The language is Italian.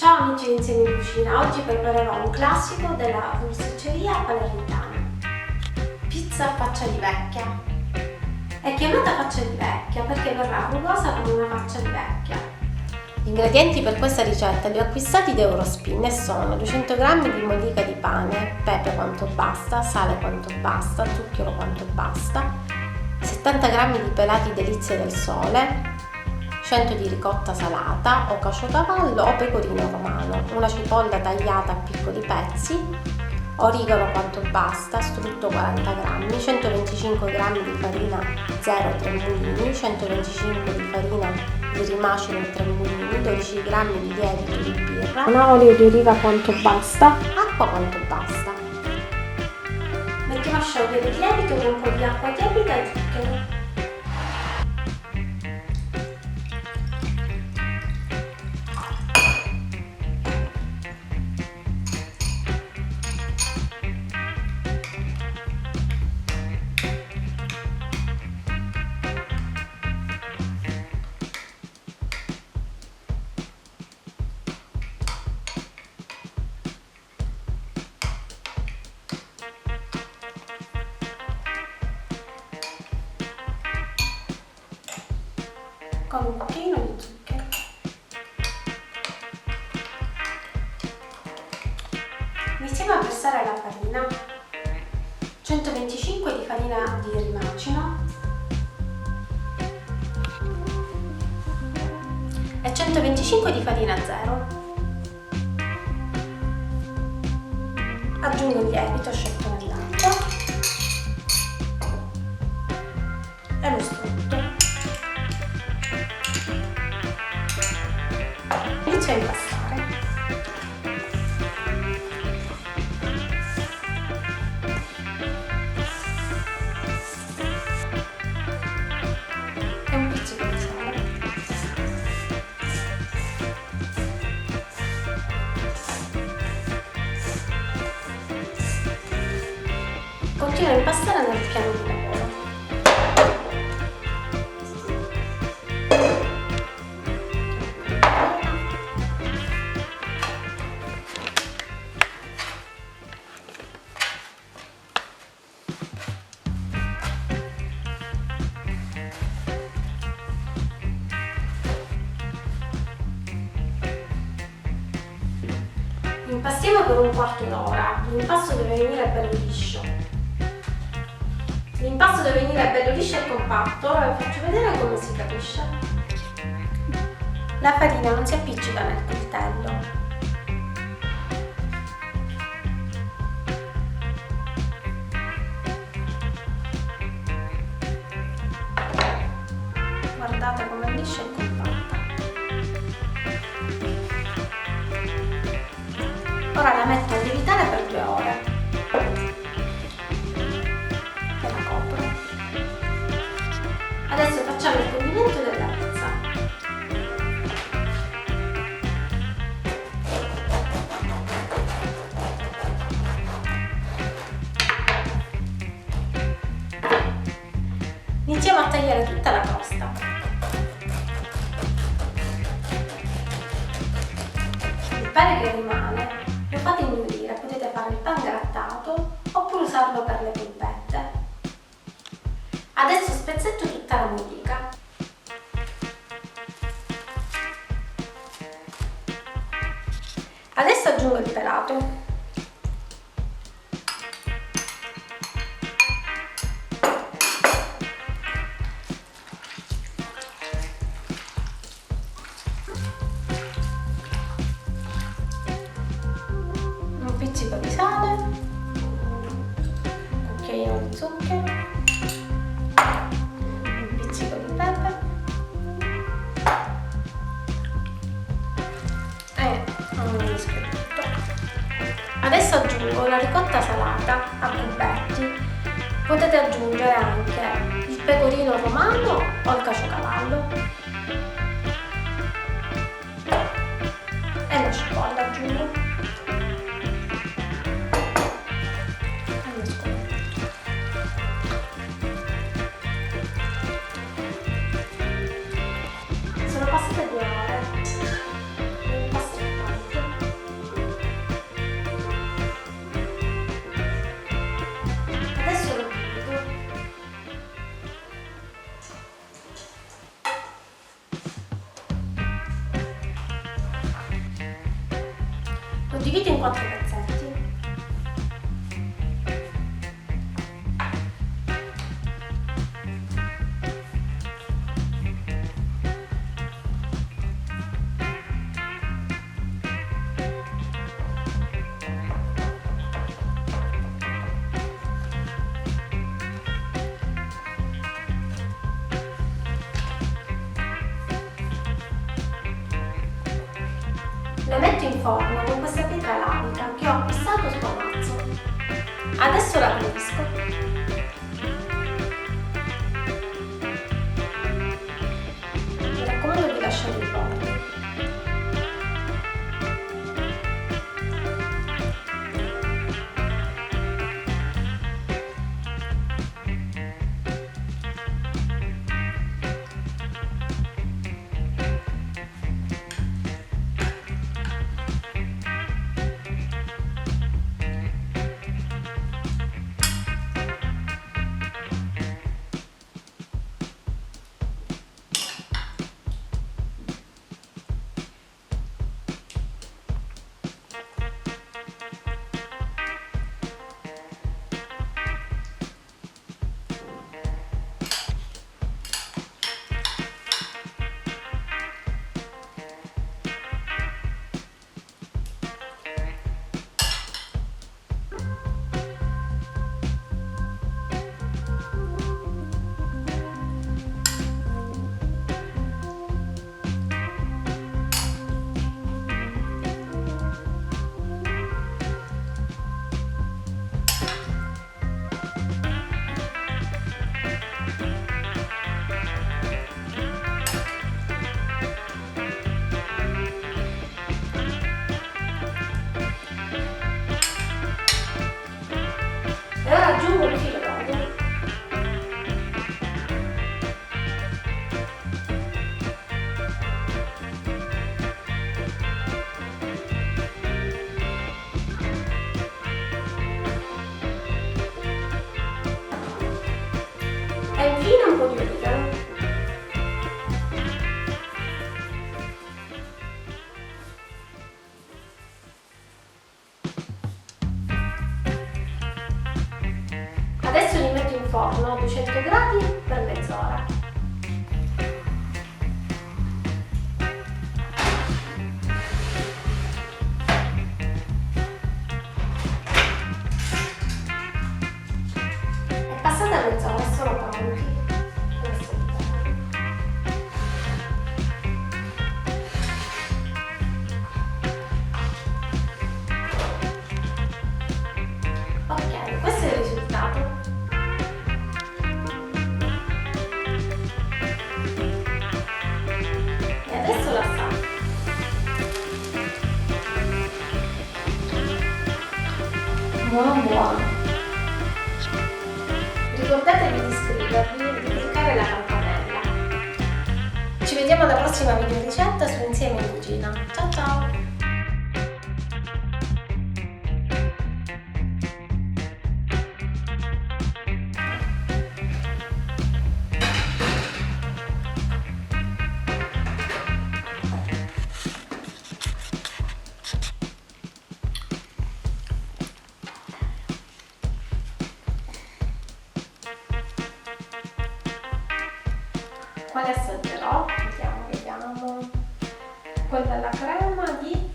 Ciao amici di Insieme in Cucina, oggi preparerò un classico della rosticceria palermitana. Pizza faccia di vecchia. È chiamata faccia di vecchia perché verrà rugosa come una faccia di vecchia. Gli ingredienti per questa ricetta li ho acquistati da Eurospin e sono 200 g di modica di pane, pepe quanto basta, sale quanto basta, zucchero quanto basta, 70 g di pelati delizie del sole, 100 di ricotta salata o caciocavallo o pecorino romano, una cipolla tagliata a piccoli pezzi, origano quanto basta, strutto 40 g, 125 g di farina 0,3 mulini, 125 di farina di rimacino 3 mulini, 12 g di lievito di birra, un olio di oliva quanto basta, acqua quanto basta. Mettiamo a sciogliere il lievito con un po' di acqua tiepida e zucchero. Con un pochino di zucchero. Iniziamo a versare la farina, 125 di farina di rimacino e 125 di farina zero. Aggiungo il lievito sciolto nell'acqua e lo strutto. Inizio a impastare. E un pizzico di sale. Continuo a impastare nel piano di lavoro. Impastiamo per un quarto d'ora, l'impasto deve venire bello liscio. L'impasto deve venire bello liscio e compatto, ora vi faccio vedere come si capisce. La farina non si appiccica nel coltello. Guardate come è liscia e compatta. Ora la metto a lievitare per 2 ore e la copro. Adesso facciamo il condimento della pizza. Iniziamo a tagliare tutta la crosta. Il pane che rimane lo fate indurire, potete fare il pan grattato oppure usarlo per le polpette. Adesso spezzetto tutta la modica. Adesso aggiungo il pelato. Un pizzico di sale, un cucchiaino di zucchero, un pizzico di pepe e unisco il tutto. Adesso aggiungo la ricotta salata a cubetti. Potete aggiungere anche il pecorino romano o il caciocavallo e la cipolla aggiungo. Sono passate 2 ore. Impasto tanto. divido in 4 pezzetti. Le metto in forno con questa pietra lavica che ho acquistato su Amazon. Adesso la pulisco. Mi raccomando di lasciare i bordi. E ora aggiungo il filo d'olio. E infine un po' di origano. Adesso li metto in forno a 200 gradi per mezz'ora. È passata mezz'ora e sono pronti. Adesso li prendo. Ok, questo è il risultato. E adesso la assaggi. Buono buono. Ricordatevi di iscrivervi e di cliccare la campanella. Ci vediamo alla prossima video ricetta su Insieme in Cucina. Ciao ciao! Quale assaggerò? Vediamo. Quella alla crema di